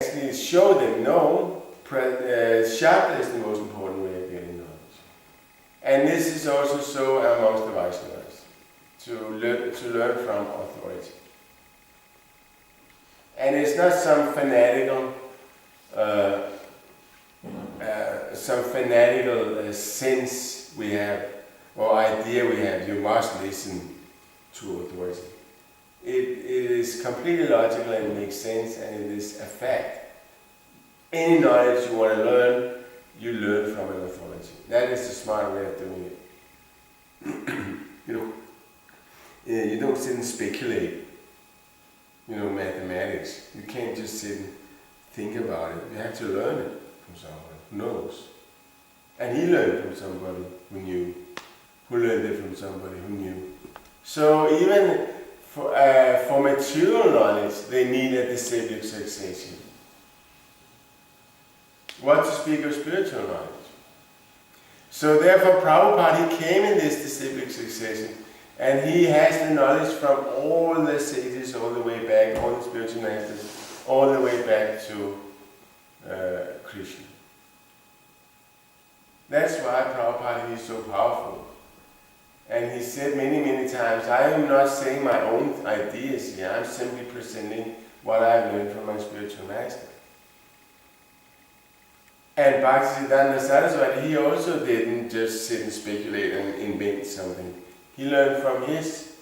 actually show them, no, Shabda is the most important way of getting knowledge. And this is also so amongst the Vaishnavas, to learn from authority. And it's not some fanatical sense we have, or idea we have, you must listen to authority. It is completely logical and it makes sense, and it is a fact. Any knowledge you want to learn, you learn from an authority. That is the smart way of doing it. You don't sit and speculate, mathematics. You can't just sit and think about it. You have to learn it from someone who knows. And he learned from somebody who knew, who learned it from somebody who knew. So even for material knowledge, they need a disciplic succession. What to speak of spiritual knowledge? So therefore Prabhupada, he came in this disciplic succession, and he has the knowledge from all the sages all the way back, all the spiritual masters, all the way back to Krishna. That's why Prabhupada is so powerful. And he said many, many times, I am not saying my own ideas here, I'm simply presenting what I've learned from my spiritual master. And Bhaktisiddhanta Saraswati, he also didn't just sit and speculate and invent something. He learned from his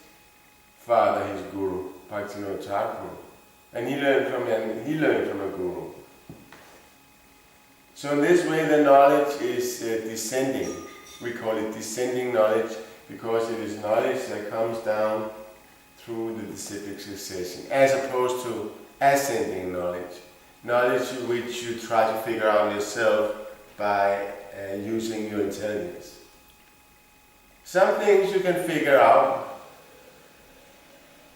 father, his guru, Bhaktivinoda Thakur. And he learned from a guru. So in this way the knowledge is descending. We call it descending knowledge because it is knowledge that comes down through the disciplic succession, as opposed to ascending knowledge. Knowledge which you try to figure out yourself by using your intelligence. Some things you can figure out.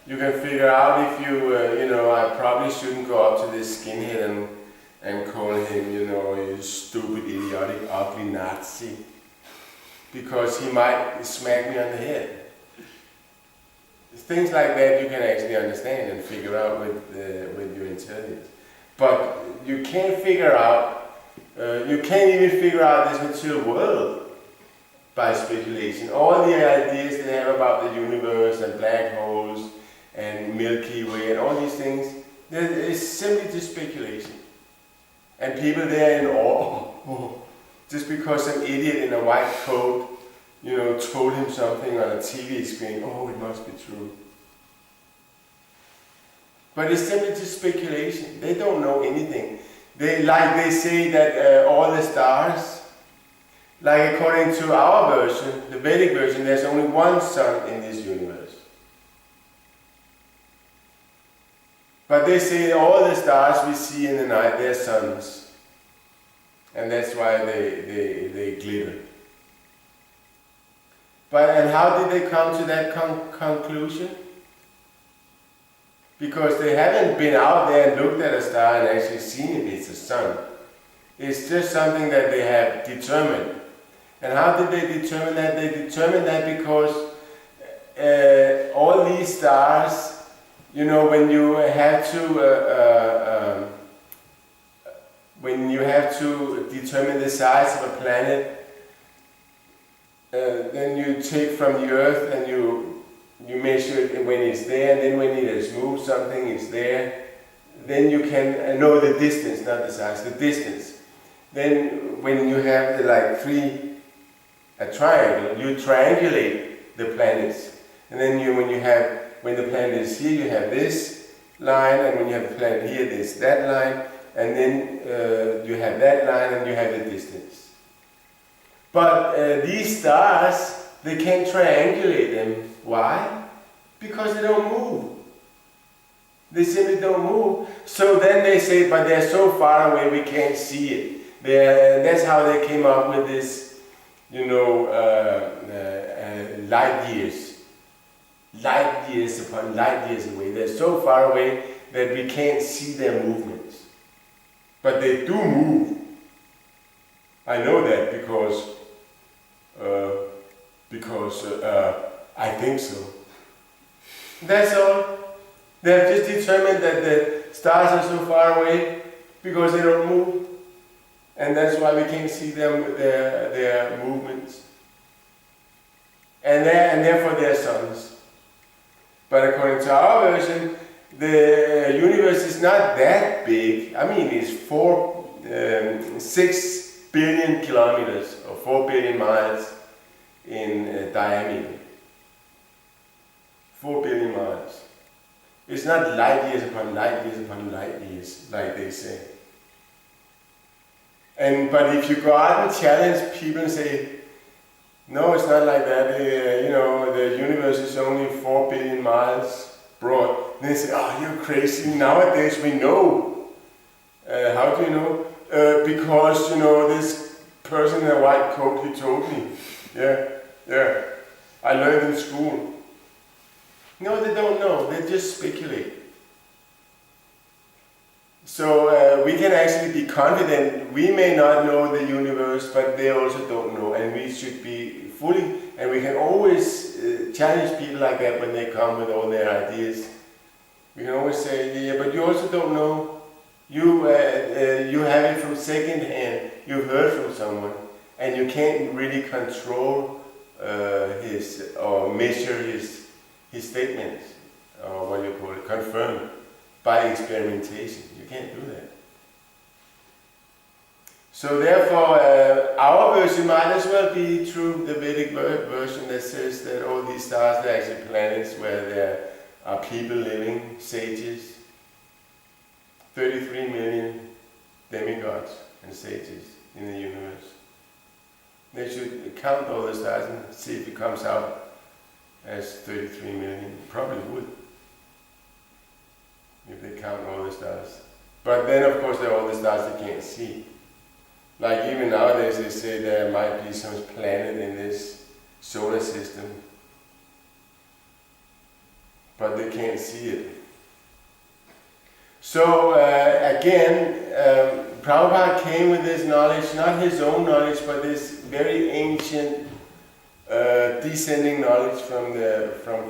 You can figure out if I probably shouldn't go up to this skinhead and call him, you stupid, idiotic, ugly Nazi, because he might smack me on the head. Things like that you can actually understand and figure out with your intelligence. But you can't figure out, you can't even figure out this material world by speculation. All the ideas they have about the universe and black holes and Milky Way and all these things, it's simply just speculation. And people there in awe, just because some idiot in a white coat, told him something on a TV screen, it must be true. But it's simply just speculation. They don't know anything. They say that all the stars, like according to our version, the Vedic version, there's only one sun in this universe. But they say all the stars we see in the night, they're suns. And that's why they glitter. And how did they come to that conclusion? Because they haven't been out there and looked at a star and actually seen if it's a sun. It's just something that they have determined. And how did they determine that? They determined that because all these stars, when you have to determine the size of a planet, then you take from the Earth and you measure it when it's there, and then when it has moved, something is there. Then you can know the distance, not the size, the distance. Then when you have a triangle, you triangulate the planets. And then when the planet is here, you have this line, and when you have the planet here, there's that line, and then you have that line, and you have the distance. But these stars, they can't triangulate them. Why? Because they don't move. They simply don't move. So then they say, but they're so far away we can't see it. That's how they came up with this, light years. Light years upon light years away. They're so far away that we can't see their movements. But they do move. I know that because I think so. That's all. They have just determined that the stars are so far away because they don't move. And that's why we can't see them with their movements. And therefore they are suns. But according to our version, the universe is not that big. I mean, it's 6 billion kilometers or 4 billion miles in diameter. 4 billion miles. It's not light years upon light years upon light years, like they say. But if you go out and challenge people and say, no, it's not like that, the universe is only 4 billion miles broad, and they say, oh, you're crazy, nowadays we know. How do you know? Because, this person in a white coat, he told me. Yeah, I learned in school. No, they don't know, they just speculate. So we can actually be confident. We may not know the universe, but they also don't know, and we should be fully, and we can always challenge people like that when they come with all their ideas. We can always say, yeah, but you also don't know. You have it from second hand. You've heard from someone, and you can't really control his or measure his statements, or what do you call it, confirm by experimentation. You can't do that. So therefore, our version might as well be true, the Vedic version that says that all these stars are actually planets where there are people living, sages. 33 million demigods and sages in the universe. They should count all the stars and see if it comes out as 33 million. Probably would, if they count all the stars. But then of course there are all the stars they can't see. Like even nowadays they say there might be some planet in this solar system, but they can't see it. So again, Prabhupada came with this knowledge, not his own knowledge, but this very ancient descending knowledge from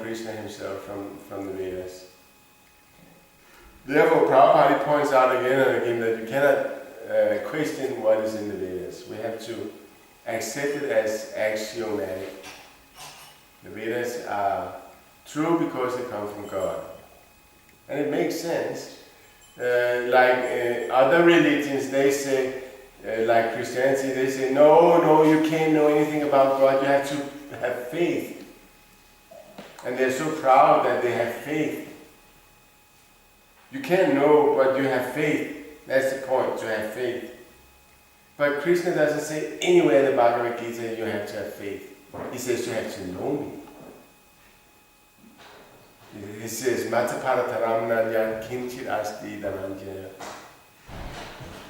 Krishna himself, from the Vedas. Therefore, Prabhupada points out again and again that you cannot question what is in the Vedas. We have to accept it as axiomatic. The Vedas are true because they come from God. And it makes sense. Other religions, they say, like Christianity, they say, no, you can't know anything about God, you have to have faith. And they're so proud that they have faith. You can't know, but you have faith. That's the point, to have faith. But Krishna doesn't say anywhere in the Bhagavad Gita you have to have faith. He says you have to know me. He says, Matapara Nanya Kinchit Asti Dhananjaya.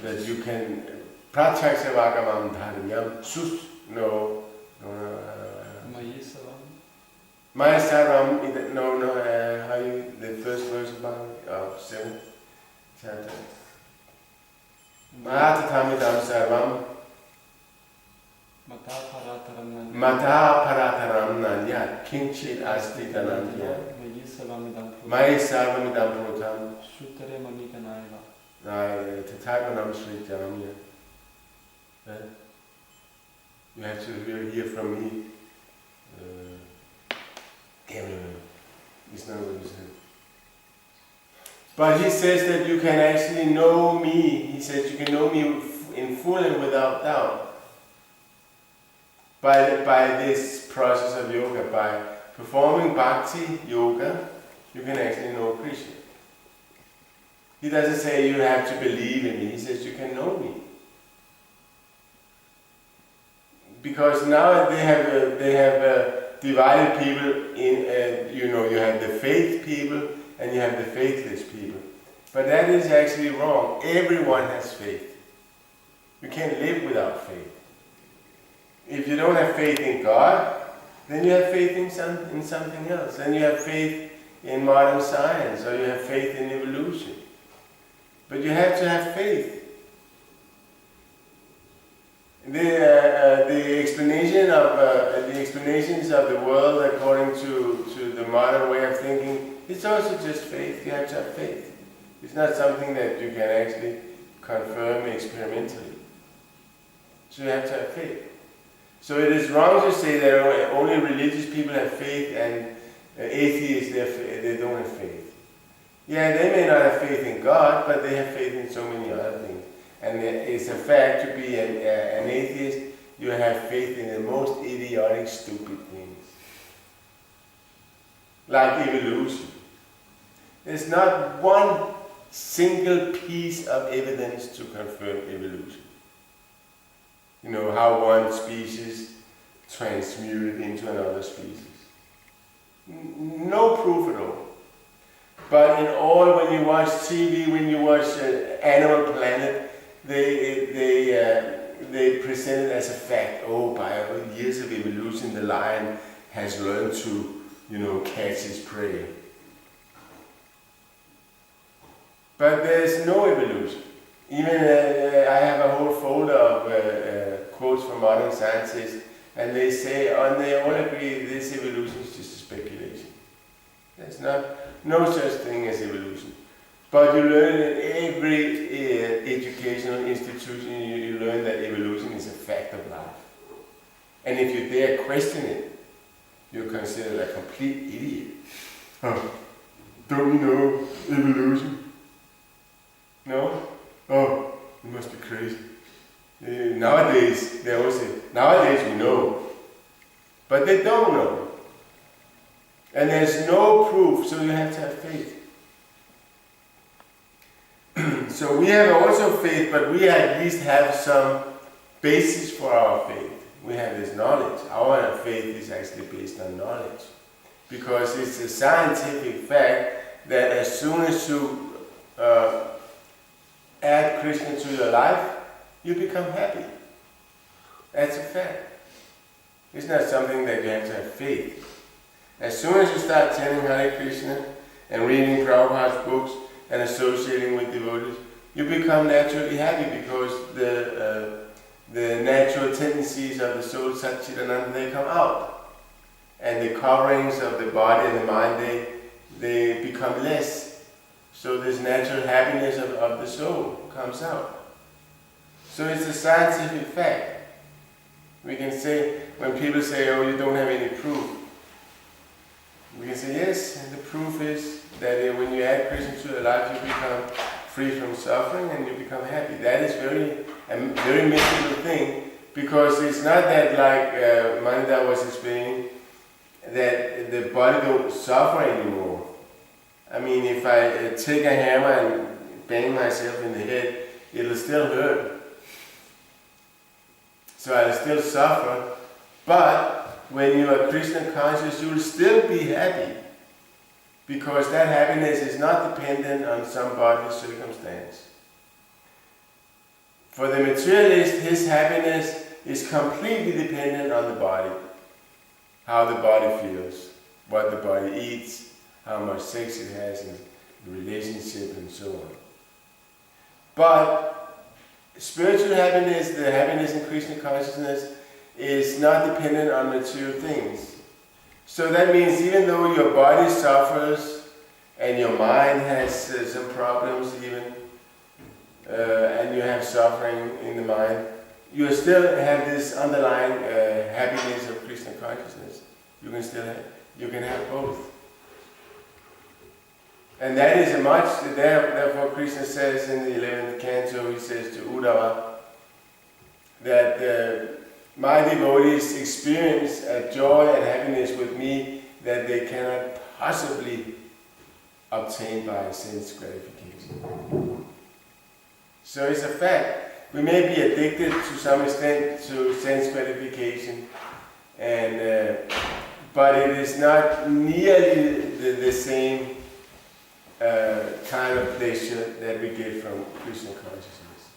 That you can Prachaksha Vagamam Dharanyam Sus no Maya Saram how you the first verse of 7th chapter. Matatamidam Sarvam Mata Parataram Nanya Kinchit Asti Dhananjaya Maya Sarvamidam Protam Tathaganam Sri Jamya. You have to hear from me. It's not what he said. But he says that you can actually know me. He says you can know me in full and without doubt. By this process of yoga, by performing bhakti yoga, you can actually know Krishna. He doesn't say you have to believe in me. He says you can know me. Because now they have divided people in, you have the faith people and you have the faithless people. But that is actually wrong. Everyone has faith. You can't live without faith. If you don't have faith in God, then you have faith in something else. Then you have faith in modern science, or you have faith in evolution. But you have to have faith. The explanations of the world according to the modern way of thinking, it's also just faith. You have to have faith. It's not something that you can actually confirm experimentally. So you have to have faith. So it is wrong to say that only religious people have faith and atheists, they don't have faith. Yeah, they may not have faith in God, but they have faith in so many other things. And it's a fact to be an atheist, you have faith in the most idiotic, stupid things. Like evolution. There's not one single piece of evidence to confirm evolution. You know, how one species transmuted into another species. No proof at all. But in all, when you watch TV, when you watch Animal Planet, they present it as a fact. Oh, by years of evolution, the lion has learned to, catch his prey. But there's no evolution. Even I have a whole folder of quotes from modern scientists, and they say, and they all agree, this evolution is just a speculation. There's no such thing as evolution. But you learn in every educational institution, you learn that evolution is a fact of life. And if you dare question it, you're considered a complete idiot. Don't you know evolution? No? Oh, you must be crazy. Nowadays, they always say, nowadays we know. But they don't know. And there's no proof, so you have to have faith. So we have also faith, but we at least have some basis for our faith. We have this knowledge. Our faith is actually based on knowledge. Because it's a scientific fact that as soon as you add Krishna to your life, you become happy. That's a fact. It's not something that you have to have faith. As soon as you start chanting Hare Krishna and reading Prabhupada's books and associating with devotees, you become naturally happy because the natural tendencies of the soul Satchidananda, they come out. And the coverings of the body and the mind, they become less. So this natural happiness of the soul comes out. So it's a scientific fact. We can say, when people say, oh, you don't have any proof, we can say, yes, the proof is that when you add Krishna to your life, you become free from suffering and you become happy. That is a very mystical thing, because it's not that, like Manida was explaining, that the body don't suffer anymore. I mean, if I take a hammer and bang myself in the head, it'll still hurt. So I'll still suffer, but when you are Krishna conscious, you will still be happy. Because that happiness is not dependent on somebody's circumstance. For the materialist, his happiness is completely dependent on the body. How the body feels, what the body eats, how much sex it has in the relationship and so on. But spiritual happiness, the happiness in Krishna consciousness, is not dependent on material things. So that means even though your body suffers and your mind has some problems even, and you have suffering in the mind, you still have this underlying happiness of Krishna consciousness. You can have both. And that is a much, therefore Krishna says in the 11th canto, he says to Uddhava, that my devotees experience a joy and happiness with me that they cannot possibly obtain by sense gratification. So it's a fact. We may be addicted to some extent to sense gratification, but it is not nearly the same kind of pleasure that we get from Krishna consciousness.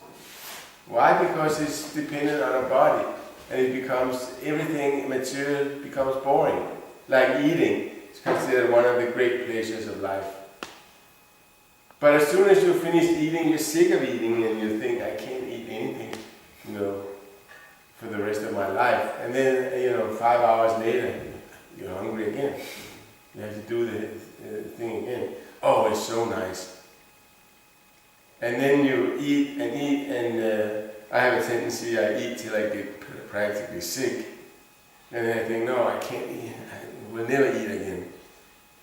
Why? Because it's dependent on our body. And it becomes, everything material becomes boring. Like eating is considered one of the great pleasures of life. But as soon as you're finished eating, you're sick of eating and you think, I can't eat anything, for the rest of my life. And then, 5 hours later, you're hungry again. You have to do the thing again. Oh, it's so nice. And then you eat, and I have a tendency, I eat till I get practically sick. And then I think, no, I can't eat, I will never eat again.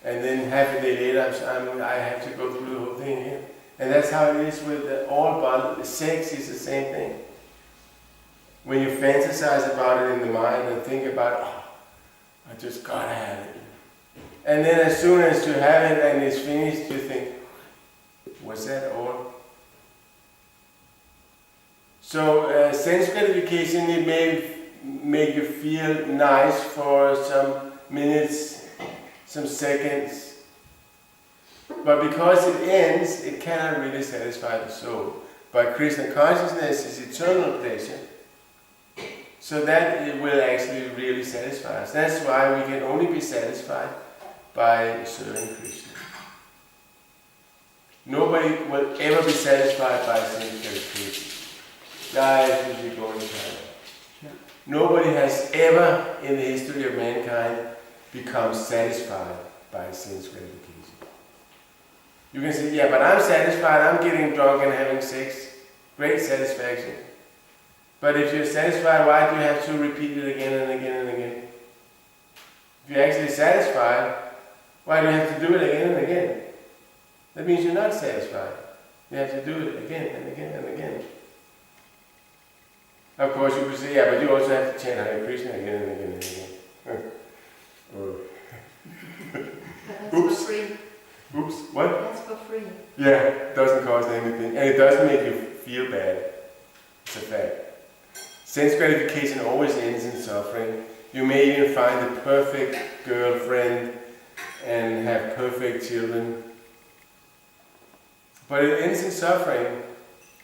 And then half a day later, I have to go through the whole thing again. And that's how it is with all body. Sex is the same thing. When you fantasize about it in the mind and think about, oh, I just gotta have it. And then as soon as you have it and it's finished, you think, was that all? So sense gratification, it may make you feel nice for some minutes, some seconds. But because it ends, it cannot really satisfy the soul. But Krishna consciousness is eternal pleasure. So that it will actually really satisfy us. That's why we can only be satisfied by serving Krishna. Nobody will ever be satisfied by sense gratification. Life will be going down. Nobody has ever in the history of mankind become satisfied by sense gratification. You can say, yeah, but I'm satisfied, I'm getting drunk and having sex. Great satisfaction. But if you're satisfied, why do you have to repeat it again and again and again? If you're actually satisfied, why do you have to do it again and again? That means you're not satisfied. You have to do it again and again and again. Of course, you could say, yeah, but you also have to chant Hare Krishna again and again and again. That's Oops. for free. Oops, what? That's for free. Yeah, it doesn't cost anything. And it doesn't make you feel bad. It's a fact. Sense gratification always ends in suffering. You may even find the perfect girlfriend and have perfect children. But it ends in suffering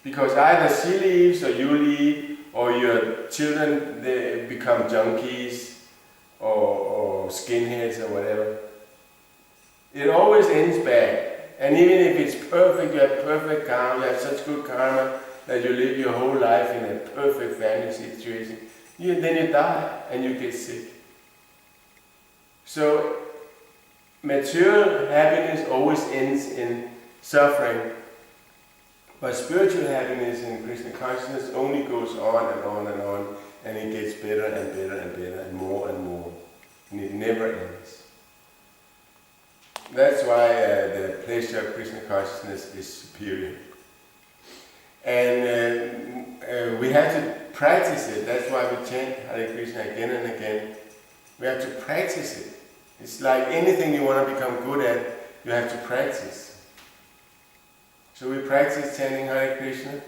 because either she leaves or you leave, or your children they become junkies or skinheads or whatever. It always ends bad. And even if it's perfect, you have perfect karma, you have such good karma that you live your whole life in a perfect family situation, then you die and you get sick. So material happiness always ends in suffering, but spiritual happiness in Krishna consciousness only goes on and on and on, and it gets better and better and better and more, and it never ends. That's why the pleasure of Krishna consciousness is superior. And we have to practice it. That's why we chant Hare Krishna again and again. We have to practice it. It's like anything you want to become good at, you have to practice. So we practice chanting Hare Krishna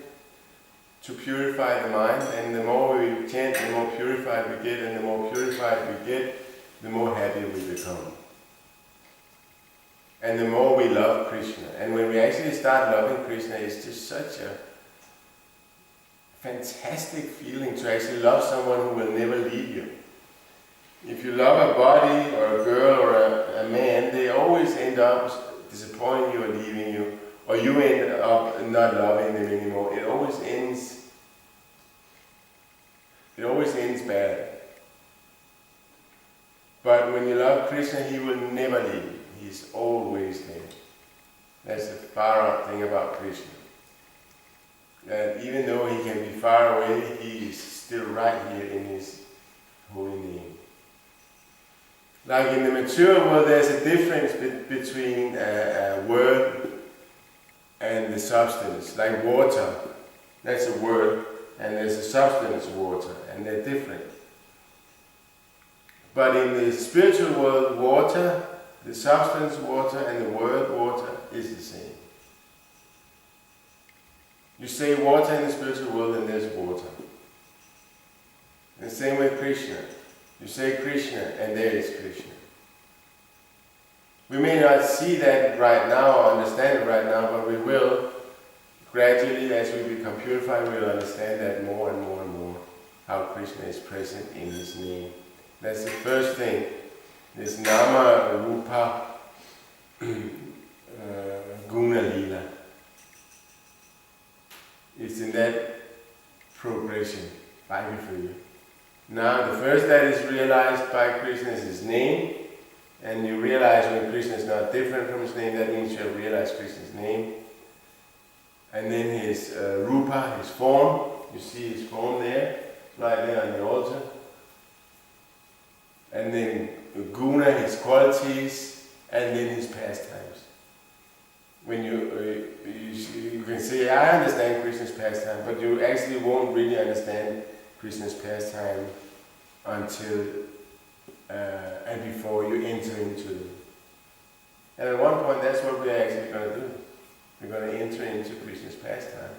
to purify the mind, and the more we chant, the more purified we get, and the more purified we get, the more happy we become. And the more we love Krishna. And when we actually start loving Krishna, it's just such a fantastic feeling to actually love someone who will never leave you. If you love a body or a girl or a man, they always end up disappointing you or leaving you, or you end up not loving them anymore. It always ends bad. But when you love Krishna, he will never leave you. He's always there. That's the far out thing about Krishna. And even though he can be far away, he is still right here in his holy name. Like in the material world, there's a difference between a word and the substance. Like water, that's a word, and there's a substance, water, and they're different. But in the spiritual world, water, the substance water and the word water is the same. You say water in the spiritual world and there's water. And the same with Krishna. You say Krishna and there is Krishna. We may not see that right now or understand it right now, but we will. Gradually, as we become purified, we will understand that more and more and more, how Krishna is present in his name. That's the first thing. This Nama, Rupa, Guna Lila. It's in that progression. Thank you for you. Now, the first that is realized by Krishna is his name, and you realize when Krishna is not different from his name, that means you have realized Krishna's name. and then his rupa, his form. You see his form there, right there on the altar. And then guna, his qualities, and then his pastimes. When you can say, I understand Krishna's pastime, but you actually won't really understand Krishna's pastime until and before you enter into them. And at one point, that's what we're actually going to do. We're going to enter into Krishna's pastime.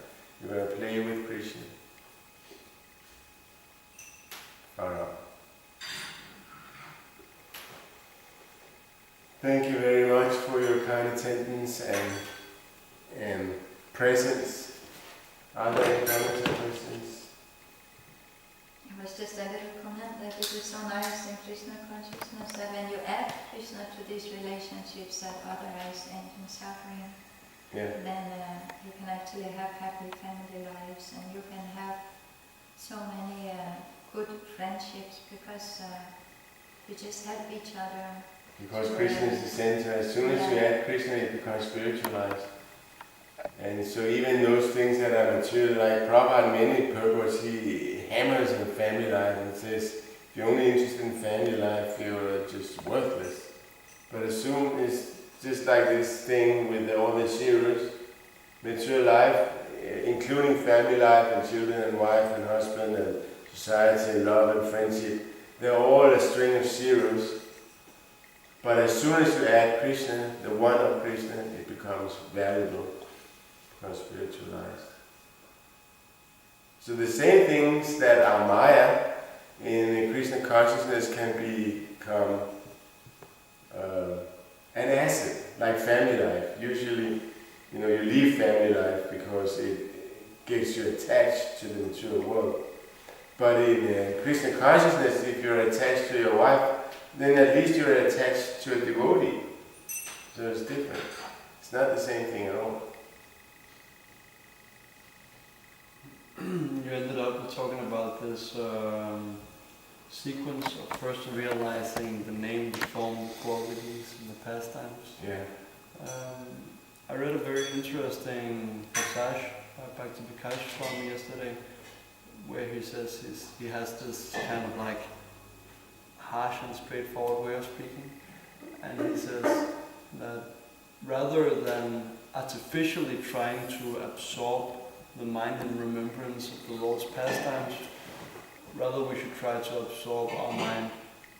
We're going to play with Krishna. Far out. Thank you very much for your kind attendance and presence. Are there any comments or questions? It was just a little comment that it is so nice in Krishna consciousness that when you add Krishna to these relationships that others end in suffering, then you can actually have happy family lives, and you can have so many good friendships because you just help each other. Because Krishna is the center. As soon as you add Krishna, it becomes spiritualized. And so even those things that are material, like Prabhupada in many purports, he hammers on family life and says, if you're only interested in family life, you're just worthless. But assume it's just like this thing with all the shiras, material life, including family life and children and wife and husband and society and love and friendship, they're all a string of zeros. But as soon as you add Krishna, the one of Krishna, it becomes valuable, becomes spiritualized. So the same things that are Maya in Krishna consciousness can become an asset, like family life. Usually, you leave family life because it gets you attached to the material world. But in Krishna consciousness, if you're attached to your wife, then at least you're attached to a devotee. So it's different. It's not the same thing at all. You ended up talking about this sequence of first realizing the name, the form, the qualities, and the pastimes. Yeah. I read a very interesting passage by Bhakti Vikash Swami yesterday, where he says he has this kind of like harsh and straightforward way of speaking, and he says that rather than artificially trying to absorb the mind and remembrance of the Lord's pastimes, rather we should try to absorb our mind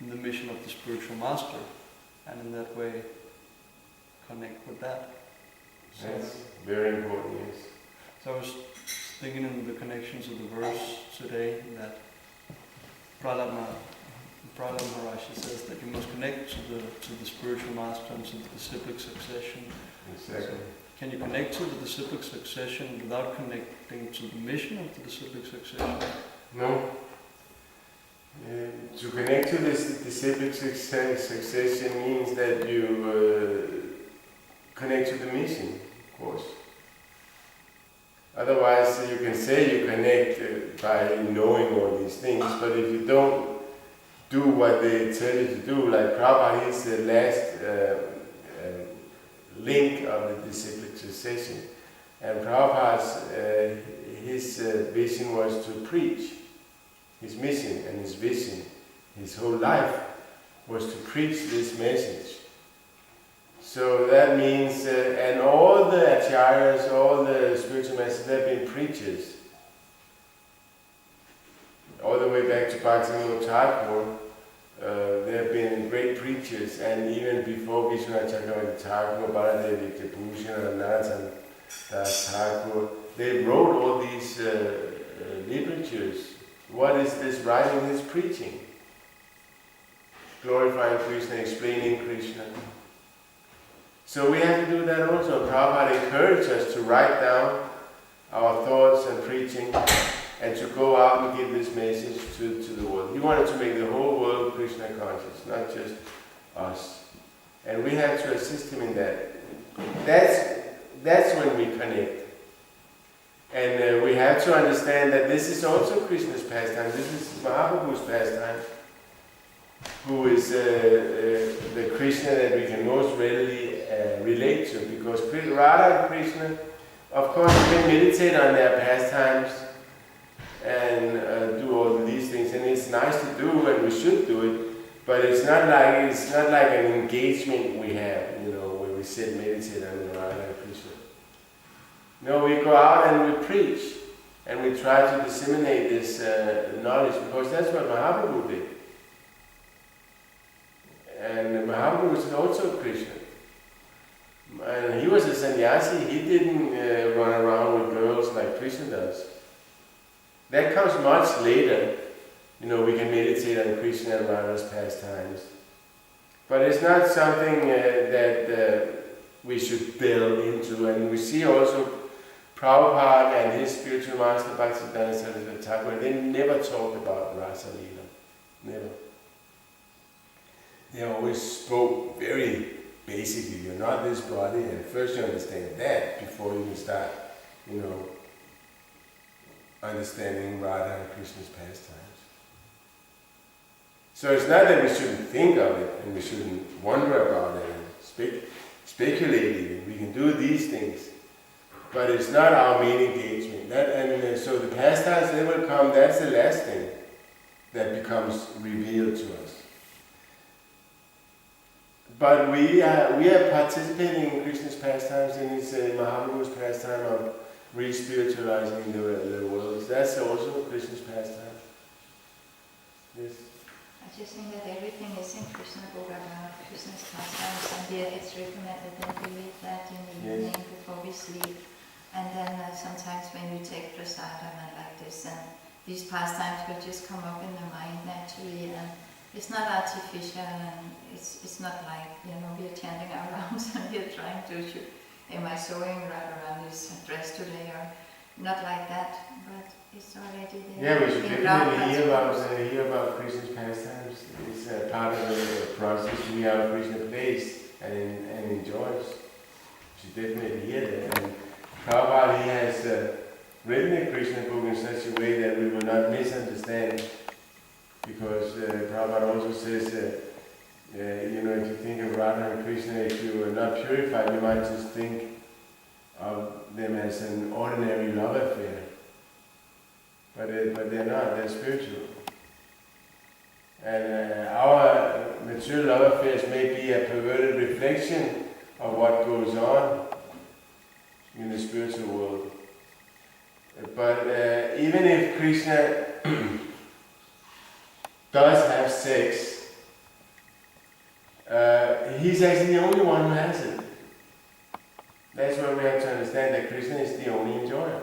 in the mission of the spiritual master, and in that way connect with that. So that's very important, yes. So I was thinking in the connections of the verse today that Prahlad Maharaj says that you must connect to the spiritual master and to the disciplic succession. Exactly. Can you connect to the disciplic succession without connecting to the mission of the disciplic succession? No. To connect to this disciplic succession means that you connect to the mission, of course. Otherwise, you can say you connect by knowing all these things, but if you don't do what they tell you to do, like Prabhupada, he's the last link of the disciplic succession. And Prabhupada's, his vision was to preach. His mission and his vision, his whole life, was to preach this message. So that means, and all the acharyas, all the spiritual masters, they've been preachers. All the way back to Bhaktivinoda Thakur, there have been great preachers, and even before Vishwanath Chakravarti Thakur, Baladevi Bhushan, and Narottam Das Thakur, they wrote all these literatures. What is this writing? This preaching. Glorifying Krishna, explaining Krishna. So we have to do that also. Prabhupada encouraged us to write down our thoughts and preaching and to go out and give this message to the world. He wanted to make the whole world Krishna conscious, not just us. And we have to assist him in that. That's when we connect. And we have to understand that this is also Krishna's pastime. This is Mahaprabhu's pastime, who is the Krishna that we can most readily relate to, because Radha and Krishna Of course, you can meditate on their pastimes and do all these things, and it's nice to do, and we should do it. But it's not like an engagement we have, where we sit and meditate on the Radha and Krishna. No, we go out and we preach, and we try to disseminate this knowledge, because that's what Mahaprabhu did. And Mahaprabhu was also a Krishna. And he was a sannyasi. He didn't run around with girls like Krishna does. That comes much later. We can meditate on Krishna and Radha's pastimes. But it's not something that we should delve into. And we see also Prabhupada and his spiritual master Bhaktisiddhanta Saraswati Thakur, they never talked about Rasa Leela. Never. They always spoke very basically, you're not this body, and first you understand that before you can start, understanding Radha and Krishna's pastimes. So it's not that we shouldn't think of it, and we shouldn't wonder about it, and speculate it. We can do these things, but it's not our main engagement. So the pastimes, they will come, that's the last thing that becomes revealed to us. But we are participating in Krishna's pastimes, and it's Mahaprabhu's pastime of re-spiritualizing the world. That's also Krishna's pastime. Yes. I just think that everything is in Krishna Bhagavad, Krishna's pastimes, and yet it's recommended that we read that in the evening before we sleep. And then sometimes when you take prasadam and like this, and these pastimes will just come up in the mind naturally, and it's not artificial, and it's not like, we are chanting our rounds and we are trying to shoot. Am I sewing right around this dress today, or not like that, but it's already there. Yeah, we should definitely hear about Krishna's pastimes. It's part of the process we have Krishna plays and enjoys. We should definitely hear that. And Prabhupada, he has written a Krishna book in such a way that we will not misunderstand. Because Prabhupada also says, if you think of Radha and Krishna, if you are not purified, you might just think of them as an ordinary love affair. But they're not, they're spiritual. And our material love affairs may be a perverted reflection of what goes on in the spiritual world. But even if Krishna does have sex, he's actually the only one who has it. That's why we have to understand that Krishna is the only enjoyer.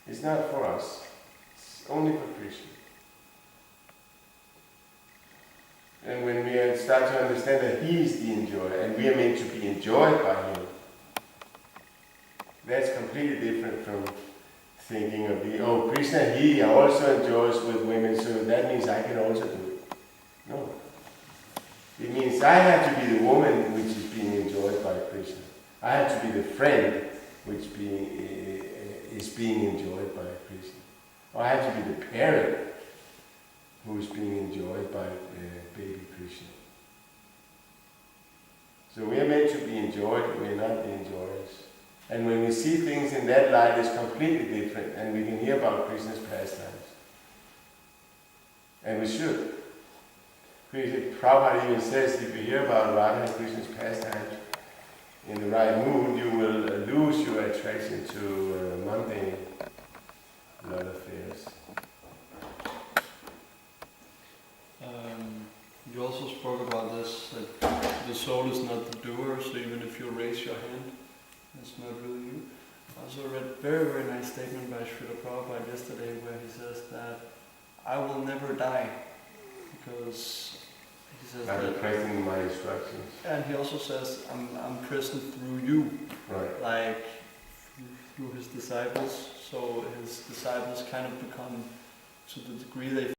It's not for us. It's only for Krishna. And when we start to understand that he is the enjoyer and we are meant to be enjoyed by him, that's completely different from thinking of Krishna, he also enjoys with women, so that means I can also do it. No. It means I have to be the woman which is being enjoyed by Krishna. I have to be the friend which is being enjoyed by Krishna. Or I have to be the parent who is being enjoyed by baby Krishna. So we are meant to be enjoyed, we are not the enjoyers. And when we see things in that light, it's completely different, and we can hear about Krishna's pastimes. And we should. Prabhupada even says, if you hear about Radha and Krishna's pastimes in the right mood, you will lose your attraction to mundane love affairs. You also spoke about this, that the soul is not the doer, so even if you raise your hand, it's not really you. I also read a very, very nice statement by Srila Prabhupada yesterday where he says that I will never die, because he says I'm that pressing my instructions. And he also says I'm present through you, right. Like through his disciples. So his disciples kind of become, to the degree they